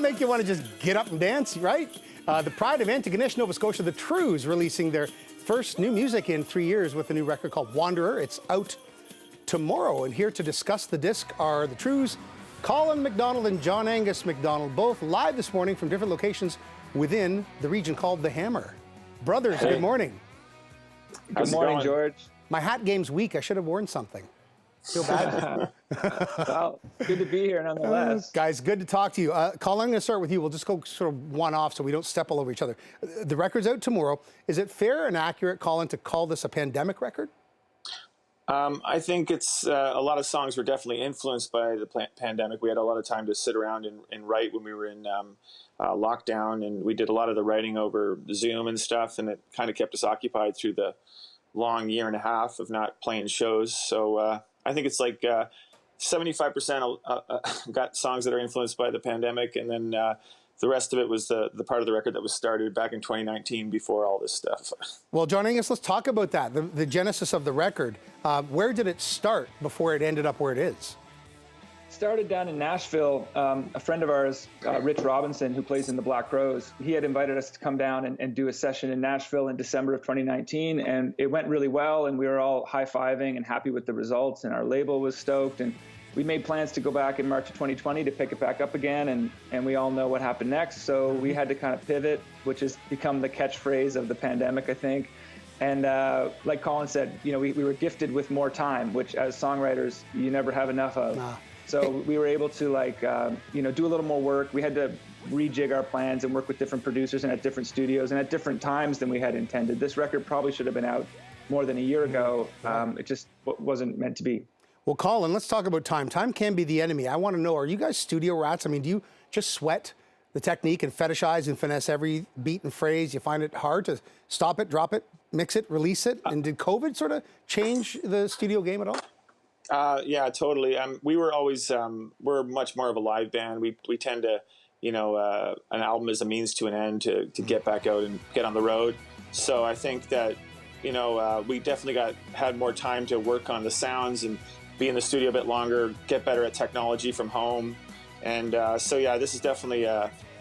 that make you want to just get up and dance, right? The pride of Antigonish, Nova Scotia, the Trews, releasing their first new music in 3 years with a new record called Wanderer. It's out tomorrow. And here to discuss the disc are the Trews, Colin McDonald and John Angus McDonald, both live this morning from different locations within the region called the Hammer. Brothers, Hey. Good morning. Good morning, George. My hat game's weak. I should have worn something. Feel bad. Well, good to be here nonetheless. Guys, good to talk to you. Colin, I'm going to start with you. We'll just go sort of one off so we don't step all over each other. The record's out tomorrow. Is it fair and accurate, Colin, to call this a pandemic record? I think it's a lot of songs were definitely influenced by the pandemic. We had a lot of time to sit around and write when we were in lockdown, and we did a lot of the writing over Zoom and stuff, and it kind of kept us occupied through the long year and a half of not playing shows. So I think it's like 75% got songs that are influenced by the pandemic, and then the rest of it was the part of the record that was started back in 2019 before all this stuff. Well, John Angus, let's talk about that, the genesis of the record. Where did it start before it ended up where it is? Started down in Nashville. A friend of ours, Rich Robinson, who plays in the Black Crows, he had invited us to come down and do a session in Nashville in December of 2019, and it went really well, and we were all high-fiving and happy with the results, and our label was stoked, and we made plans to go back in March of 2020 to pick it back up again, and we all know what happened next, so we had to kind of pivot, which has become the catchphrase of the pandemic, I think. And like Colin said, you know, we were gifted with more time, which as songwriters, you never have enough of. Nah. So we were able to you know, do a little more work. We had to rejig our plans and work with different producers and at different studios and at different times than we had intended. This record probably should have been out more than a year ago. It just wasn't meant to be. Well, Colin, let's talk about time. Time can be the enemy. I want to know, are you guys studio rats? I mean, do you just sweat the technique and fetishize and finesse every beat and phrase? You find it hard to stop it, drop it, mix it, release it? And did COVID sort of change the studio game at all? Yeah, totally. We were always, we're much more of a live band. We tend to, you know, an album is a means to an end to get back out and get on the road. So I think that, you know, we definitely had more time to work on the sounds and be in the studio a bit longer, get better at technology from home. And so, yeah, this is definitely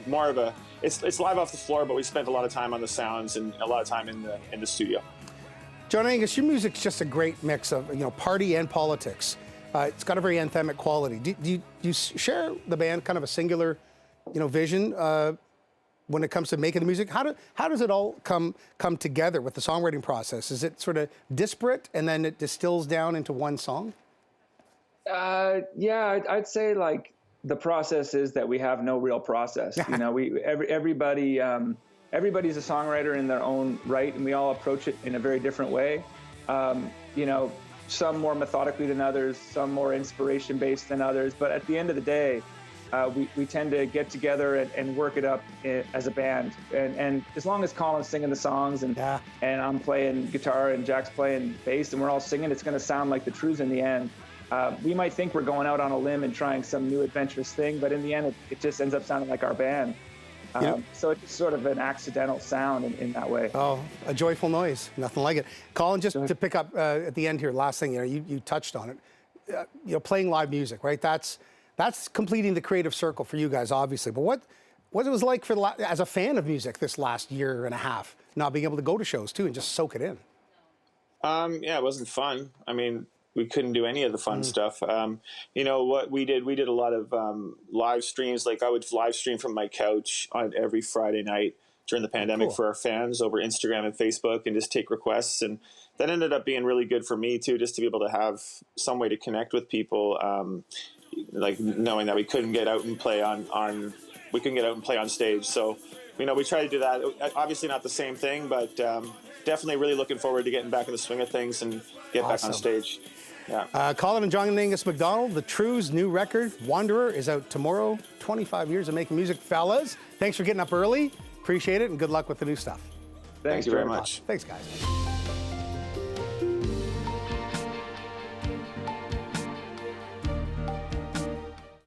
more of it's live off the floor, but we spent a lot of time on the sounds and a lot of time in the studio. John Angus, your music's just a great mix of, you know, party and politics. It's got a very anthemic quality. Do you share the band kind of a singular, you know, vision when it comes to making the music? How does it all come together with the songwriting process? Is it sort of disparate and then it distills down into one song? Yeah, I'd say like the process is that we have no real process. You know, everybody's a songwriter in their own right, and we all approach it in a very different way. You know, some more methodically than others, some more inspiration-based than others. But at the end of the day, we tend to get together and work it up as a band. And as long as Colin's singing the songs and I'm playing guitar and Jack's playing bass and we're all singing, it's going to sound like the Trews in the end. We might think we're going out on a limb and trying some new adventurous thing, but in the end, it just ends up sounding like our band. So it's sort of an accidental sound in that way. Oh, a joyful noise. Nothing like it. Colin, just to pick up at the end here, last thing, you know, you touched on it. You know, playing live music, right? That's completing the creative circle for you guys, obviously. But what it was like for as a fan of music this last year and a half, not being able to go to shows too and just soak it in. Yeah, it wasn't fun. I mean, we couldn't do any of the fun stuff. You know, what we did a lot of live streams. Like I would live stream from my couch on every Friday night during the pandemic for our fans over Instagram and Facebook and just take requests. And that ended up being really good for me too, just to be able to have some way to connect with people. Like knowing that we couldn't get out and play on stage. So, you know, we tried to do that. Obviously not the same thing, but definitely really looking forward to getting back in the swing of things and get back on stage. Yeah. Colin and John Angus McDonald, the Trews' new record, Wanderer, is out tomorrow. 25 years of making music, fellas. Thanks for getting up early. Appreciate it, and good luck with the new stuff. Thank you very much. Thanks, guys.